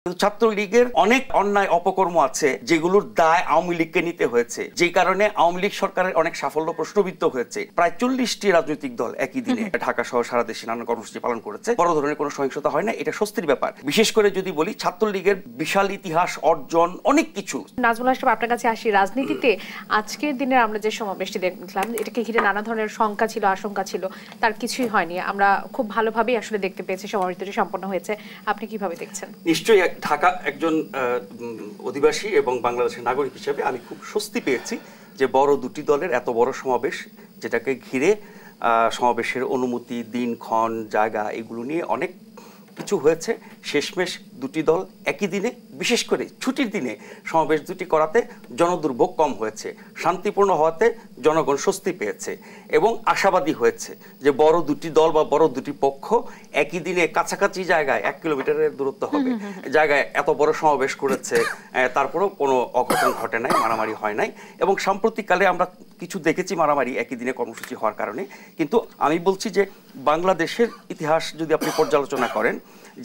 ছাত্রলীগের অনেক অন্যায় অপকর্ম আছে যেগুলোর দায় আওয়ামী লীগকে নিতে হয়েছে, যে কারণে আওয়ামী লীগ সরকারের অনেক সাফল্য প্রশ্নবিদ্ধ হয়েছে। প্রায় 40টি রাজনৈতিক দল একই দিনে ঢাকা সহ সারা দেশে নানা কর্মসূচি পালন করেছে। বড় ধরনের কোনো সহিংসতা হয় না, এটা স্বস্তির ব্যাপার। বিশেষ করে যদি বলি, ছাত্রলীগের বিশাল ইতিহাস, অর্জন, অনেক কিছু। নাজমুল হাসান, আপনার কাছে আসি। রাজনীতিতে আজকের দিনের আমরা যে সমাবেশটি দেখলাম, এটাকে ঘিরে নানা ধরনের শঙ্কা ছিল, আশঙ্কা ছিল, তার কিছুই হয়নি। আমরা খুব ভালোভাবেই আসলে দেখতে পেয়েছি সমাবেশটি সম্পন্ন হয়েছে। আপনি কিভাবে দেখছেন? নিশ্চয়ই ঢাকা একজন অধিবাসী এবং বাংলাদেশের নাগরিক হিসেবে আমি খুব স্বস্তি পেয়েছি যে বড় দুটি দলের এত বড় সমাবেশ, যেটাকে ঘিরে সমাবেশের অনুমতি, দিনক্ষণ, জায়গা, এগুলো নিয়ে অনেক কিছু হয়েছে। শেষমেশ দুটি দল একই দিনে, বিশেষ করে ছুটির দিনে সমাবেশ দুটি করাতে জনদুর্ভোগ কম হয়েছে, শান্তিপূর্ণ হওয়াতে জনগণ স্বস্তি পেয়েছে এবং আশাবাদী হয়েছে যে বড় দুটি দল বা বড় দুটি পক্ষ একই দিনে কাছাকাছি জায়গায় 1 কিলোমিটারের দূরত্ব হবে জায়গায় এত বড় সমাবেশ করেছে। তারপরেও কোনো অঘটন ঘটে নাই, মারামারি হয় নাই। এবং সাম্প্রতিককালে আমরা কিছু দেখেছি মারামারি একই দিনে কর্মসূচি হওয়ার কারণে। কিন্তু আমি বলছি যে বাংলাদেশের ইতিহাস যদি আপনি পর্যালোচনা করেন,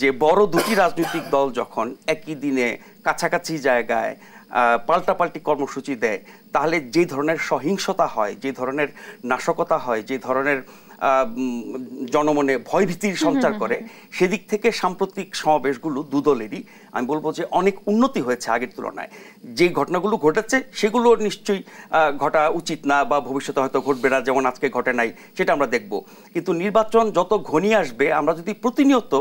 যে বড় দুটি রাজনৈতিক দল যখন একই দিনে কাছাকাছি জায়গায় পাল্টাপাল্টি কর্মসূচি দেয়, তাহলে যে ধরনের সহিংসতা হয়, যে ধরনের নাশকতা হয়, যে ধরনের জনমনে ভয়ভীতির সঞ্চার করে, সেদিক থেকে সাম্প্রতিক সমাবেশগুলো দুদলেরই আমি বলবো যে অনেক উন্নতি হয়েছে আগের তুলনায়। যে ঘটনাগুলো ঘটেছে সেগুলো নিশ্চয়ই ঘটা উচিত না, বা ভবিষ্যতে হয়তো ঘটবে না, যেমন আজকে ঘটে নাই, সেটা আমরা দেখব। কিন্তু নির্বাচন যত ঘনিয়ে আসবে, আমরা যদি প্রতিনিয়ত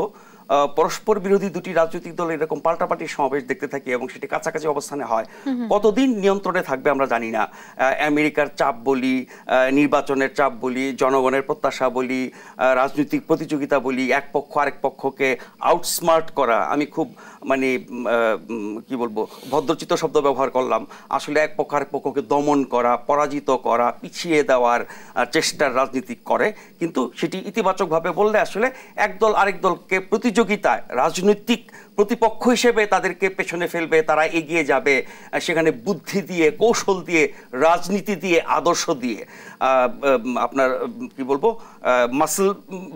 পরস্পর বিরোধী দুটি রাজনৈতিক দল এরকম পাল্টাপাল্টি সমাবেশ দেখতে থাকি এবং সেটি কাছাকাছি অবস্থানে হয়, কতদিন নিয়ন্ত্রণে থাকবে আমরা জানি না। আমেরিকার চাপ বলি, নির্বাচনের চাপ বলি, জনগণের প্রত্যাশা বলি, রাজনৈতিক প্রতিযোগিতা বলি, এক পক্ষ আরেক পক্ষকে আউটস্মার্ট করা, আমি খুব কি বলবো, ভদ্রচিত শব্দ ব্যবহার করলাম। আসলে এক পক্ষ আরেক পক্ষকে দমন করা, পরাজিত করা, পিছিয়ে দেওয়ার চেষ্টার রাজনীতি করে। কিন্তু সেটি ইতিবাচকভাবে বললে আসলে একদল আরেক দলকে প্রতিযোগিতায় রাজনৈতিক প্রতিপক্ষ হিসেবে তাদেরকে পেছনে ফেলবে, তারা এগিয়ে যাবে, সেখানে বুদ্ধি দিয়ে, কৌশল দিয়ে, রাজনীতি দিয়ে, আদর্শ দিয়ে, আপনার কি বলবো, মাসল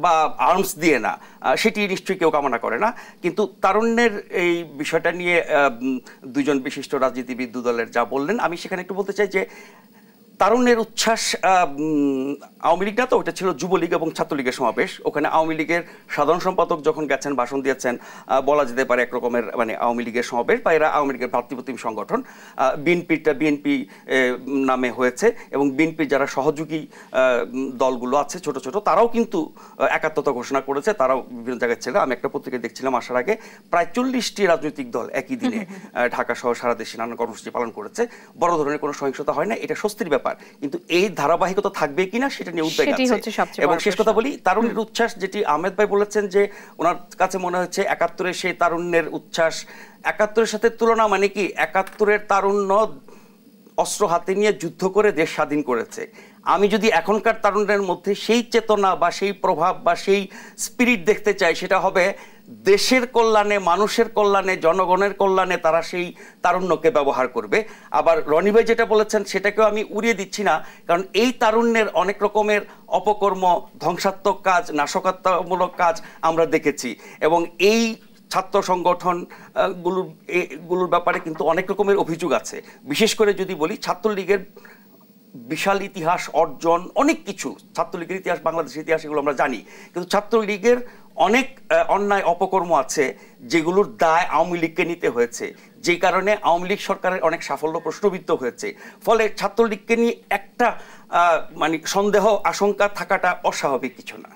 বা আর্মস দিয়ে না, সেটি নিশ্চয়ই কেউ কামনা করে না। কিন্তু তারুণ্যের এই বিষয়টা নিয়ে দুজন বিশিষ্ট রাজনীতিবিদ দলের যা বললেন, আমি সেখানে একটু বলতে চাই যে তারুণ্যের উচ্ছ্বাস, আওয়ামী লীগ না তো, ওটা ছিল যুবলীগ এবং ছাত্রলীগের সমাবেশ। ওখানে আওয়ামী লীগের সাধারণ সম্পাদক যখন গেছেন, ভাষণ দিয়েছেন, বলা যেতে পারে এক রকমের আওয়ামী লীগের সমাবেশ, বা এরা আওয়ামী লীগের ভাতৃপ্রতিম সংগঠন। বিএনপিটা বিএনপি নামে হয়েছে এবং বিএনপির যারা সহযোগী দলগুলো আছে ছোট ছোট, তারাও কিন্তু একাত্মতা ঘোষণা করেছে, তারাও বিভিন্ন জায়গায় ছিল। আমি একটা পত্রিকায় দেখছিলাম আসার আগে, প্রায় 40টি রাজনৈতিক দল একই দিনে ঢাকা সহ সারা দেশে নানা কর্মসূচি পালন করেছে। বড় ধরনের কোনো সহিংসতা হয় না, এটা স্বস্তির ব্যাপার। কিন্তু এই ধারাবাহিকতা থাকবে কিনা সেটা নিয়ে উদ্বেগ আছে। এবং শেষ কথা বলি, তারুণ্যের উচ্ছ্বাস, যেটি আহমেদ ভাই বলেছেন যে ওনার কাছে মনে হচ্ছে ৭১-এর সেই তারুণ্যের উচ্ছ্বাস ৭১-এর সাথে তুলনা, মানে কি ৭১-এর তারুণ্য অস্ত্র হাতে নিয়ে যুদ্ধ করে দেশ স্বাধীন করেছে। আমি যদি এখনকার তারুণ্যের মধ্যে সেই চেতনা বা সেই প্রভাব বা সেই স্পিরিট দেখতে চাই, সেটা হবে দেশের কল্যাণে, মানুষের কল্যাণে, জনগণের কল্যাণে তারা সেই তারুণ্যকে ব্যবহার করবে। আবার রনি ভাই যেটা বলেছেন সেটাকেও আমি উড়িয়ে দিচ্ছি না, কারণ এই তারুণ্যের অনেক রকমের অপকর্ম, ধ্বংসাত্মক কাজ, নাশকতামূলক কাজ আমরা দেখেছি। এবং এই ছাত্র সংগঠন গুলোর ব্যাপারে কিন্তু অনেক রকমের অভিযোগ আছে। বিশেষ করে যদি বলি, ছাত্রলীগের বিশাল ইতিহাস, অর্জন, অনেক কিছু, ছাত্রলীগের ইতিহাস, বাংলাদেশের ইতিহাস, এগুলো আমরা জানি। কিন্তু ছাত্রলীগের অনেক অন্যায় অপকর্ম আছে যেগুলোর দায় আওয়ামী লীগকে নিতে হয়েছে, যে কারণে আওয়ামী লীগ সরকারের অনেক সাফল্য প্রশ্নবিদ্ধ হয়েছে। ফলে ছাত্রলীগকে নিয়ে একটা সন্দেহ, আশঙ্কা থাকাটা অস্বাভাবিক কিছু না।